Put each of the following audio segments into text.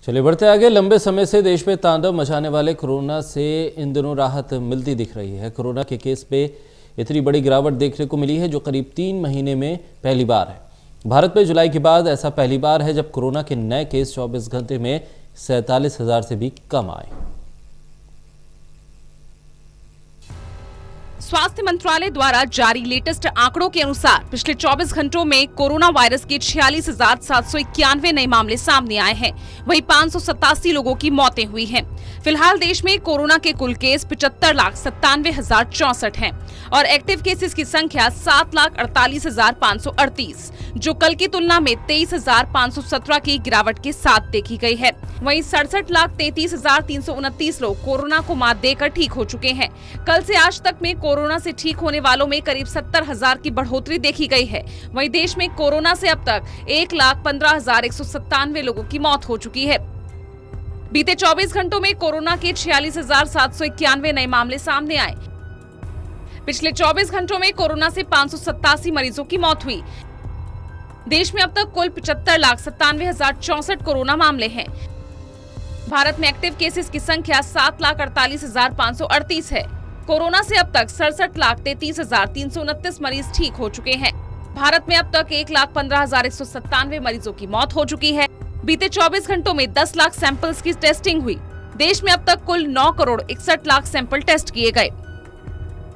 चलिए बढ़ते आगे। लंबे समय से देश में तांडव मचाने वाले कोरोना से इन दिनों राहत मिलती दिख रही है। कोरोना के केस पे इतनी बड़ी गिरावट देखने को मिली है जो करीब 3 महीने में पहली बार है। भारत में जुलाई के बाद ऐसा पहली बार है जब कोरोना के नए केस 24 घंटे में 47,000 से भी कम आए। स्वास्थ्य मंत्रालय द्वारा जारी लेटेस्ट आंकड़ों के अनुसार पिछले 24 घंटों में कोरोना वायरस के 46,791 नए मामले सामने आए हैं। वहीं 587 लोगों की मौतें हुई हैं। फिलहाल देश में कोरोना के कुल केस 75,97,064 हैं और एक्टिव केसेस की संख्या 7,48,538, जो कल की तुलना में 23,517 की गिरावट के साथ देखी गई है। वहीं 67,33,329 लोग कोरोना को मात देकर ठीक हो चुके हैं। कल से आज तक में कोरोना से ठीक होने वालों में करीब 70,000 की बढ़ोतरी देखी गई है। वहीं देश में कोरोना से अब तक 1,15,197 लोगों की मौत हो चुकी है। बीते 24 घंटों में कोरोना के 46,791 नए मामले सामने आए। पिछले 24 घंटों में कोरोना से 587 मरीजों की मौत हुई। देश में अब तक कुल 75,97,064 कोरोना मामले हैं। भारत में एक्टिव केसेस की संख्या 7,48,538 है। कोरोना से अब तक 67,33,329 मरीज ठीक हो चुके हैं। भारत में अब तक 1,15,197 मरीजों की मौत हो चुकी है। बीते 24 घंटों में 10 लाख सैंपल्स की टेस्टिंग हुई। देश में अब तक कुल 9,61,00,000 सैंपल टेस्ट किए गए।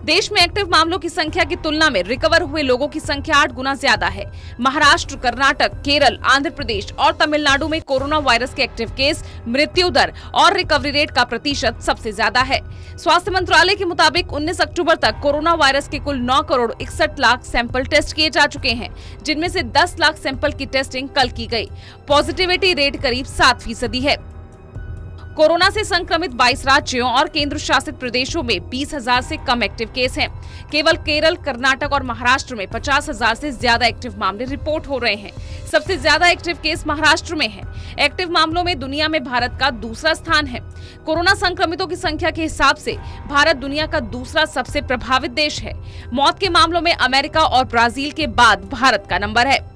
देश में एक्टिव मामलों की संख्या की तुलना में रिकवर हुए लोगों की संख्या 8 गुना ज्यादा है। महाराष्ट्र, कर्नाटक, केरल, आंध्र प्रदेश और तमिलनाडु में कोरोना वायरस के एक्टिव केस, मृत्यु दर और रिकवरी रेट का प्रतिशत सबसे ज्यादा है। स्वास्थ्य मंत्रालय के मुताबिक 19 अक्टूबर तक कोरोना वायरस के कुल 9,61,00,000 सैंपल टेस्ट किए जा चुके हैं, जिनमें से 10 लाख सैंपल की टेस्टिंग कल की गई। पॉजिटिविटी रेट करीब 7% है। कोरोना से संक्रमित 22 राज्यों और केंद्र शासित प्रदेशों में 20,000 से कम एक्टिव केस हैं। केवल केरल, कर्नाटक और महाराष्ट्र में 50,000 से ज्यादा एक्टिव मामले रिपोर्ट हो रहे हैं। सबसे ज्यादा एक्टिव केस महाराष्ट्र में हैं। एक्टिव मामलों में दुनिया में भारत का दूसरा स्थान है। कोरोना संक्रमितों की संख्या के हिसाब से भारत दुनिया का दूसरा सबसे प्रभावित देश है। मौत के मामलों में अमेरिका और ब्राजील के बाद भारत का नंबर है।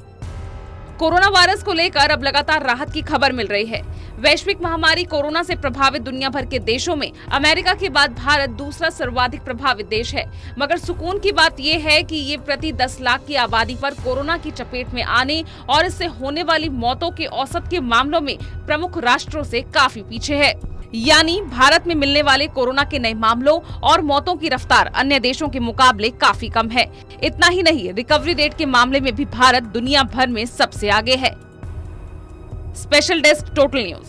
कोरोना वायरस को लेकर अब लगातार राहत की खबर मिल रही है। वैश्विक महामारी कोरोना से प्रभावित दुनिया भर के देशों में अमेरिका के बाद भारत दूसरा सर्वाधिक प्रभावित देश है। मगर सुकून की बात यह है कि ये प्रति 10 लाख की आबादी पर कोरोना की चपेट में आने और इससे होने वाली मौतों के औसत के मामलों में प्रमुख राष्ट्रों से काफी पीछे है। यानी भारत में मिलने वाले कोरोना के नए मामलों और मौतों की रफ्तार अन्य देशों के मुकाबले काफी कम है। इतना ही नहीं, रिकवरी रेट के मामले में भी भारत दुनिया भर में सबसे आगे है। Special desk, total news.